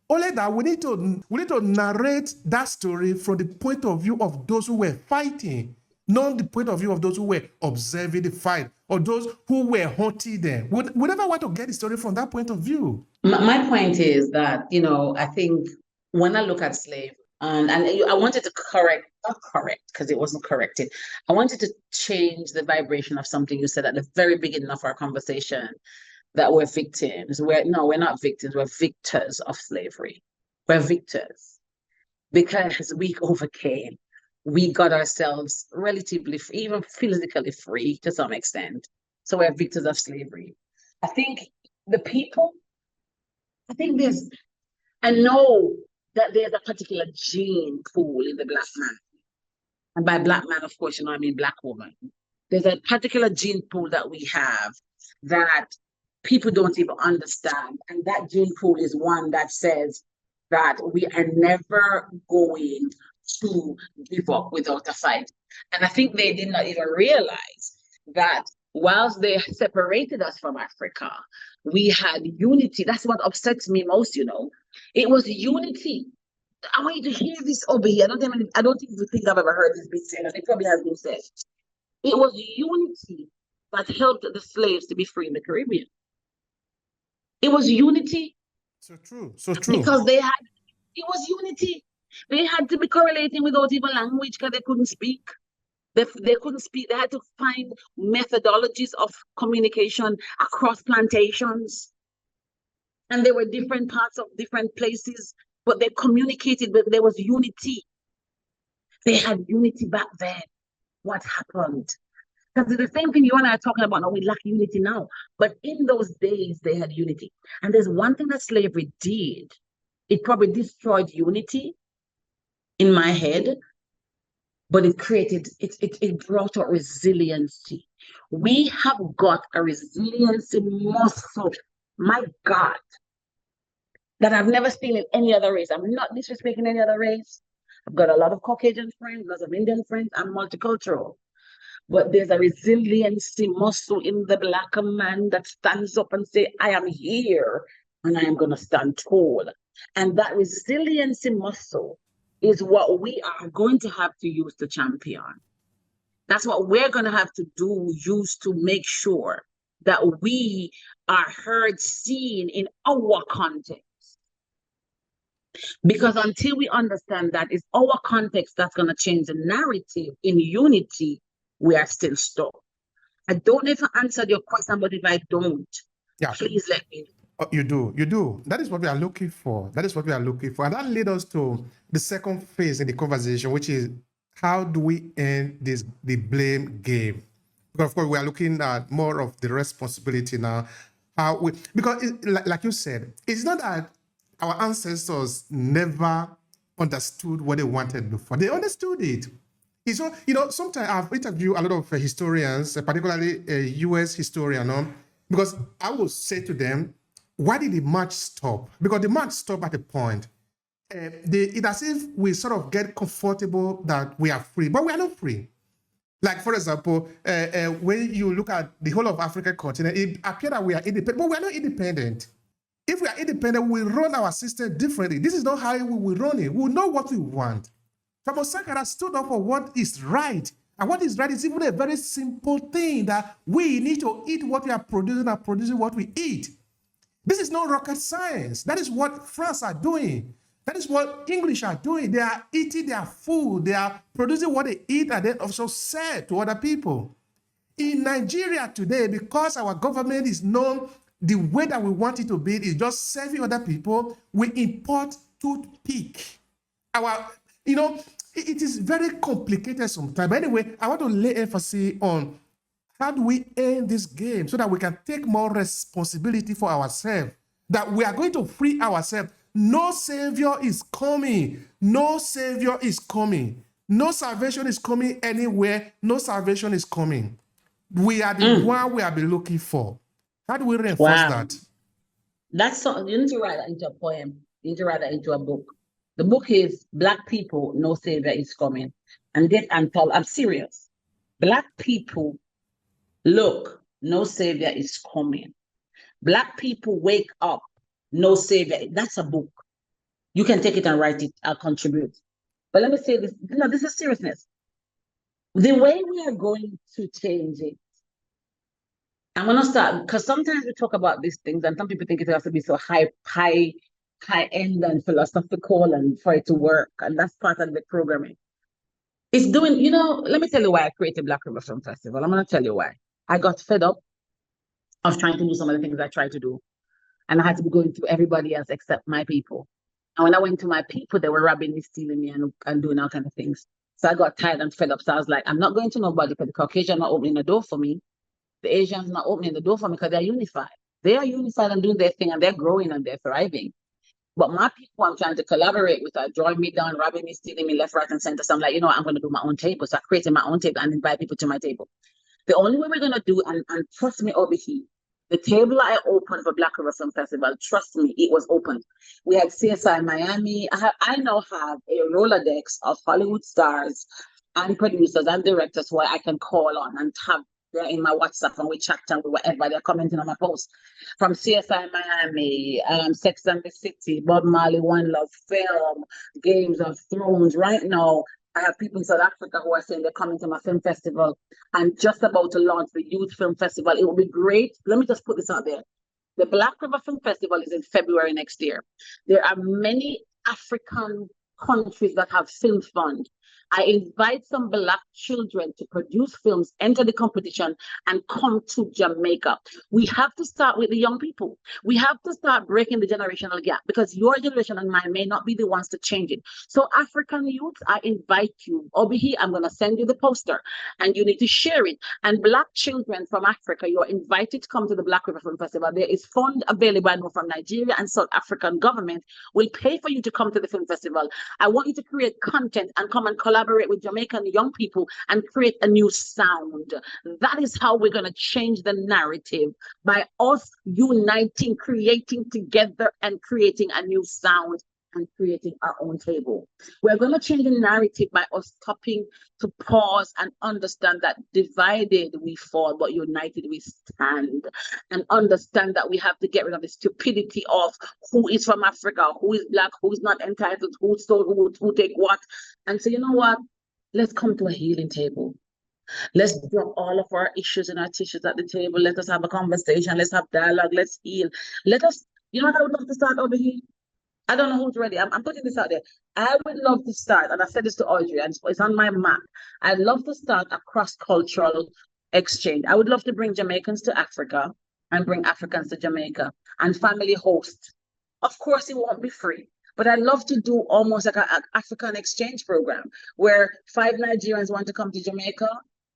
Only that we need to narrate that story from the point of view of those who were fighting, not the point of view of those who were observing the fight or those who were hunting them. We never want to get the story from that point of view. My point is that, I think when I look at slavery, and I wanted to not correct, because it wasn't corrected. I wanted to change the vibration of something you said at the very beginning of our conversation, that we're victims. We're not victims. We're victors of slavery. We're victors because we overcame. We got ourselves relatively free, even physically free to some extent. So we're victors of slavery. I think I know that there's a particular gene pool in the Black man. And by Black man, of course, I mean Black woman. There's a particular gene pool that we have that people don't even understand. And that gene pool is one that says that we are never going to give up without a fight. And I think they did not even realize that whilst they separated us from Africa, we had unity. That's what upsets me most, It was unity. I want you to hear this, Obehi. I don't think you think I've ever heard this being said, and it probably has been said. It was unity that helped the slaves to be free in the Caribbean. It was unity. So true. Because it was unity. They had to be correlating without even language because they couldn't speak. They couldn't speak. They had to find methodologies of communication across plantations. And there were different parts of different places, but they communicated, but there was unity. They had unity back then. What happened? Because it's the same thing you and I are talking about now. We lack unity now. But in those days, they had unity. And there's one thing that slavery did. It probably destroyed unity in my head, but it brought out resiliency. We have got a resiliency muscle, my God, that I've never seen in any other race. I'm not disrespecting any other race. I've got a lot of Caucasian friends, lots of Indian friends. I'm multicultural. But there's a resiliency muscle in the Black man that stands up and say, I am here and I am going to stand tall. And that resiliency muscle is what we are going to have to use to champion. That's what we're going to have to use to make sure that we are heard, seen in our context. Because until we understand that it's our context that's going to change the narrative in unity, we are still stuck. I don't know if I answered your question, but if I don't, please let me know. Oh, you do. That is what we are looking for. And that led us to the second phase in the conversation, which is how do we end the blame game? Because of course we are looking at more of the responsibility now. Because like you said, it's not that our ancestors never understood what they wanted before. They understood it. So, sometimes I've interviewed a lot of historians, particularly a US historian, because I will say to them, why did the march stop? Because the march stopped at a point. It's as if we sort of get comfortable that we are free, but we are not free. Like, for example, when you look at the whole of African continent, it appears that we are independent, but we are not independent. If we are independent, we run our system differently. This is not how we will run it. We will know what we want. Thomas Sankara stood up for what is right. And what is right is even a very simple thing, that we need to eat what we are producing and producing what we eat. This is not rocket science. That is what France are doing. That is what English are doing. They are eating their food. They are producing what they eat and then also sell to other people. In Nigeria today, because our government is known the way that we want it to be, is just serving other people, we import toothpick. It is very complicated sometimes. But anyway, I want to lay emphasis on how do we end this game so that we can take more responsibility for ourselves, that we are going to free ourselves. No savior is coming. No savior is coming. No salvation is coming anywhere. No salvation is coming. We are the one we have been looking for. How do we reinforce that? That's something you need to write that into a poem. into a book. The book is Black People, No Savior is Coming. I'm serious. Black people, look, no savior is coming. Black people, wake up, no savior. That's a book. You can take it and write it. I'll contribute. But let me say this. No, this is seriousness. The way we are going to change it, I'm gonna start because sometimes we talk about these things and some people think it has to be so high end and philosophical and for it to work. And that's part of the programming. It's doing, let me tell you why I created Black River Film Festival. I'm gonna tell you why. I got fed up of trying to do some of the things I tried to do. And I had to be going through everybody else except my people. And when I went to my people, they were robbing me, stealing me, and doing all kind of things. So I got tired and fed up. So I was like, I'm not going to nobody because the Caucasian not opening the door for me. The Asians not opening the door for me because they're unified. They are unified and doing their thing and they're growing and they're thriving. But my people I'm trying to collaborate with are drawing me down, robbing me, stealing me left, right, and center. So I'm like, I'm going to do my own table. So I created my own table and invite people to my table. The only way we're going to do, and trust me, Obehi, the table I opened for Black River Film Festival, trust me, it was open. We had CSI Miami. I now have a Rolodex of Hollywood stars and producers and directors who I can call on and have they're in my WhatsApp and we chat and whatever. They're commenting on my posts. From CSI Miami, Sex and the City, Bob Marley, One Love Film, Games of Thrones. Right now, I have people in South Africa who are saying they're coming to my film festival. I'm just about to launch the Youth Film Festival. It will be great. Let me just put this out there. The Black River Film Festival is in February next year. There are many African countries that have film fund. I invite some Black children to produce films, enter the competition, and come to Jamaica. We have to start with the young people. We have to start breaking the generational gap because your generation and mine may not be the ones to change it. So African youth, I invite you. Obehi, I'm going to send you the poster and you need to share it. And Black children from Africa, you're invited to come to the Black River Film Festival. There is fund available, I know, from Nigeria and South African government will pay for you to come to the film festival. I want you to create content and come and collaborate with Jamaican young people and create a new sound. That is how we're going to change the narrative, by us uniting, creating together and creating a new sound and creating our own table. We're going to change the narrative by us stopping to pause and understand that divided we fall, but united we stand. And understand that we have to get rid of the stupidity of who is from Africa, who is Black, who is not entitled, who stole, who take what. And so, you know what? Let's come to a healing table. Let's drop all of our issues and our tissues at the table. Let us have a conversation. Let's have dialogue. Let's heal. Let us, what I would love to start over here? I don't know who's ready. I'm putting this out there. I would love to start, and I said this to Audrey, and it's on my map. I'd love to start a cross-cultural exchange. I would love to bring Jamaicans to Africa and bring Africans to Jamaica and family host. Of course, it won't be free, but I'd love to do almost like an African exchange program where 5 Nigerians want to come to Jamaica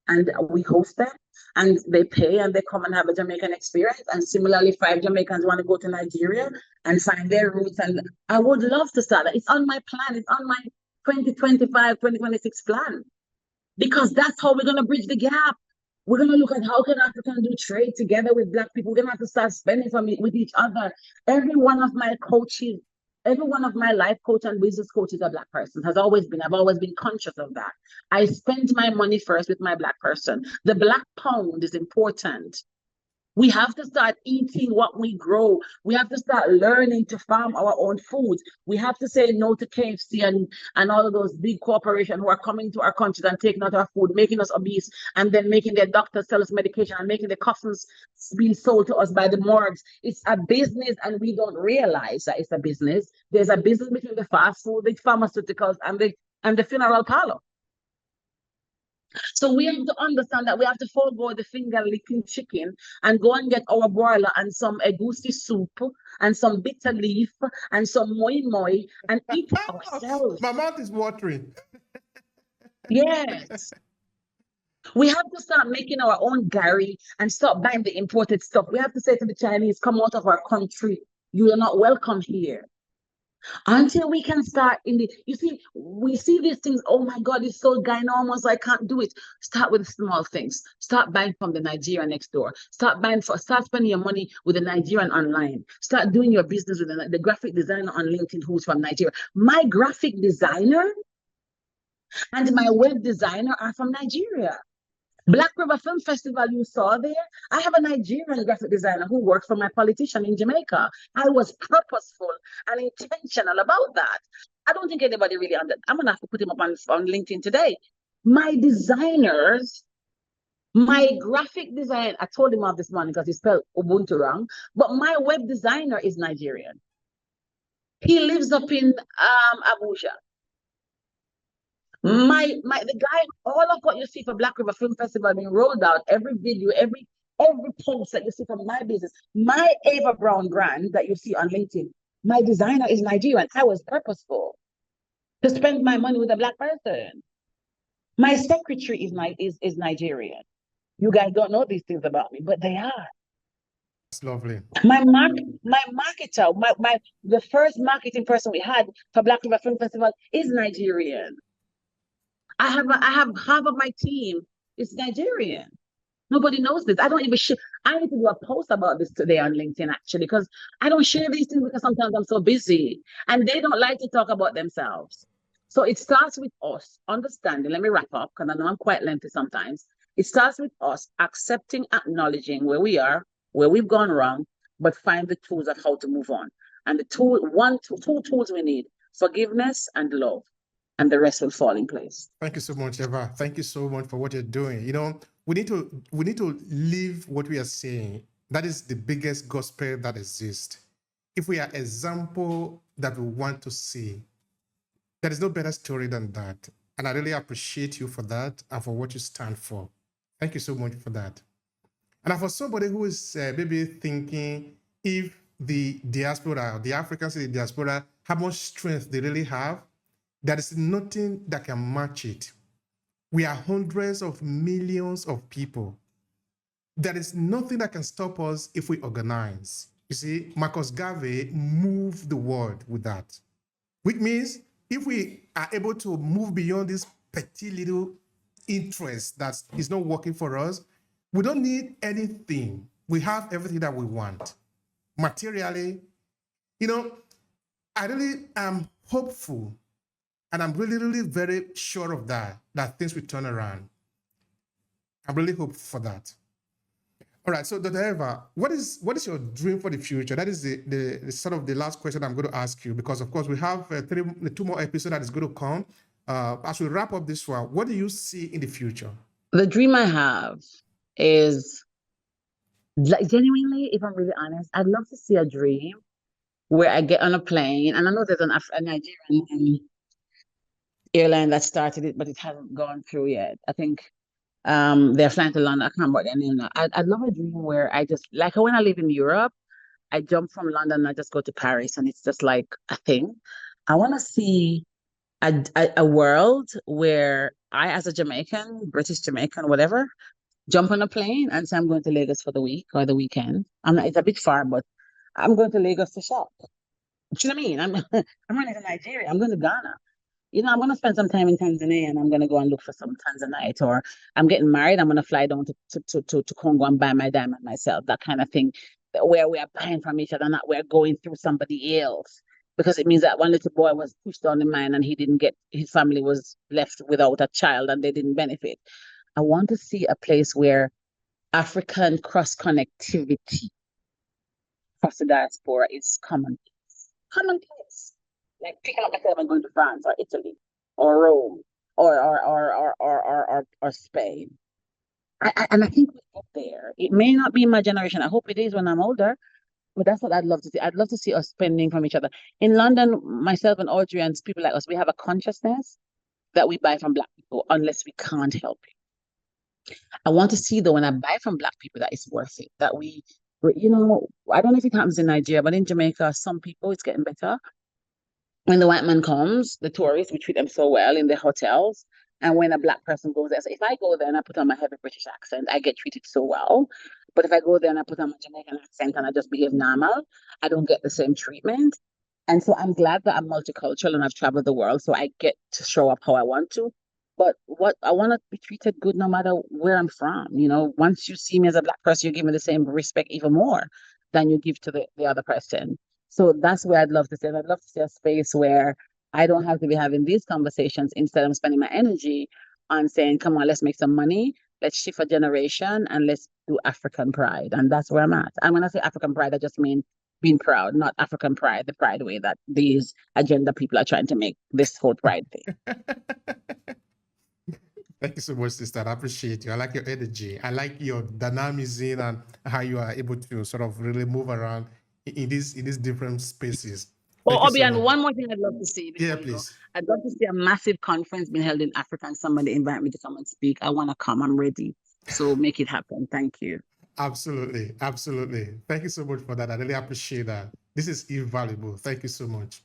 and we host them and they pay and they come and have a Jamaican experience. And similarly, 5 Jamaicans want to go to Nigeria and find their roots. And I would love to start that. It's on my plan. It's on my 2025, 2026 plan, because that's how we're going to bridge the gap. We're going to look at how can Africans do trade together with Black people. We're going to have to start spending with each other. Every one of my coaches, every one of my life coach and business coaches are Black person. I've always been conscious of that. I spend my money first with my Black person. The Black pound is important. We have to start eating what we grow. We have to start learning to farm our own foods. We have to say no to KFC and all of those big corporations who are coming to our countries and taking out our food, making us obese, and then making their doctors sell us medication and making the coffins being sold to us by the morgues. It's a business, and we don't realize that it's a business. There's a business between the fast food, the pharmaceuticals, and the funeral parlor. So we have to understand that we have to forego the finger-licking chicken and go and get our broiler and some egusi soup and some bitter leaf and some moi moi and eat it ourselves. My mouth is watering. Yes. We have to start making our own gari and stop buying the imported stuff. We have to say to the Chinese, come out of our country. You are not welcome here. Until we can start you see, we see these things, oh my God, it's so ginormous, I can't do it. Start with small things. Start buying from the Nigerian next door. Start spending your money with the Nigerian online. Start doing your business with the graphic designer on LinkedIn who's from Nigeria. My graphic designer and my web designer are from Nigeria. Black River Film Festival you saw there, I have a Nigerian graphic designer who works for my politician in Jamaica. I was purposeful and intentional about that. I don't think anybody really I'm going to have to put him up on LinkedIn today. My designers, my graphic design, I told him off this morning because he spelled Ubuntu wrong, but my web designer is Nigerian. He lives up in Abuja. The guy, all of what you see for Black River Film Festival being rolled out, every video, every post that you see from my business, my Ava Brown brand that you see on LinkedIn, my designer is Nigerian. I was purposeful to spend my money with a Black person. My secretary is Nigerian. You guys don't know these things about me, but they are. That's lovely. My marketer, the first marketing person we had for Black River Film Festival is Nigerian. I have half of my team is Nigerian. Nobody knows this. I don't even share. I need to do a post about this today on LinkedIn, actually, because I don't share these things because sometimes I'm so busy and they don't like to talk about themselves. So it starts with us understanding. Let me wrap up because I know I'm quite lengthy sometimes. It starts with us accepting, acknowledging where we are, where we've gone wrong, but find the tools of how to move on. And the two tools we need: forgiveness and love. And the rest will fall in place. Thank you so much, Eva. Thank you so much for what you're doing. You know, we need to live what we are saying. That is the biggest gospel that exists. If we are example that we want to see, there is no better story than that. And I really appreciate you for that and for what you stand for. Thank you so much for that. And for somebody who is maybe thinking if the diaspora, the Africans in the diaspora, how much strength they really have, there is nothing that can match it. We are hundreds of millions of people. There is nothing that can stop us if we organize. You see, Marcus Garvey moved the world with that, which means if we are able to move beyond this petty little interest that is not working for us, we don't need anything. We have everything that we want. Materially, you know, I really am hopeful. And I'm really, really very sure of that things will turn around. I really hope for that. All right, so Dr. Eva, what is your dream for the future? That is the sort of the last question I'm going to ask you, because of course we have two more episodes that is going to come. As we wrap up this one, what do you see in the future? The dream I have is, like, genuinely, if I'm really honest, I'd love to see a dream where I get on a plane, and I know there's a Nigerian airline that started it, but it hasn't gone through yet. I think they're flying to London. I can't remember their name now. I'd love a dream where I just, like when I live in Europe, I jump from London and I just go to Paris, and it's just like a thing. I want to see a world where I, as a Jamaican, British Jamaican, whatever, jump on a plane and say I'm going to Lagos for the week or the weekend. It's a bit far, but I'm going to Lagos to shop. Do you know what I mean? I'm running to Nigeria. I'm going to Ghana. You know, I'm going to spend some time in Tanzania and I'm going to go and look for some Tanzanite, or I'm getting married, I'm going to fly down to Congo and buy my diamond myself, that kind of thing, where we are buying from each other, not we're going through somebody else. Because it means that one little boy was pushed down the mine and he didn't get, his family was left without a child and they didn't benefit. I want to see a place where African cross connectivity across the diaspora is commonplace. Commonplace. Like picking up myself and going to France or Italy or Rome or Spain. And I think we get there. It may not be my generation. I hope it is when I'm older, but that's what I'd love to see. I'd love to see us spending from each other. In London, myself and Audrey and people like us, we have a consciousness that we buy from Black people unless we can't help it. I want to see, though, when I buy from Black people, that it's worth it. That we, you know, I don't know if it happens in Nigeria, but in Jamaica, some people, it's getting better. When the white man comes, the tourists, we treat them so well in the hotels. And when a Black person goes there, so if I go there and I put on my heavy British accent, I get treated so well. But if I go there and I put on my Jamaican accent and I just behave normal, I don't get the same treatment. And so I'm glad that I'm multicultural and I've traveled the world, so I get to show up how I want to. But what I want to be treated good no matter where I'm from. Once you see me as a Black person, you give me the same respect, even more than you give to the other person. So that's where I'd love to say. I'd love to see a space where I don't have to be having these conversations. Instead, I'm spending my energy on saying, come on, let's make some money, let's shift a generation, and let's do African pride. And that's where I'm at. And when I say African pride, I just mean being proud, not African pride, the pride way that these agenda people are trying to make this whole pride thing. Thank you so much, sister. I appreciate you. I like your energy. I like your dynamism and how you are able to sort of really move around in these different spaces. Thank you Obi, so and much. one more thing I'd love to see Yeah, before you go. please. I'd love to see a massive conference being held in Africa and somebody invite me to come and speak. I want to come. I'm ready. So make it happen. Thank you. Absolutely. Absolutely. Thank you so much for that. I really appreciate that. This is invaluable. Thank you so much.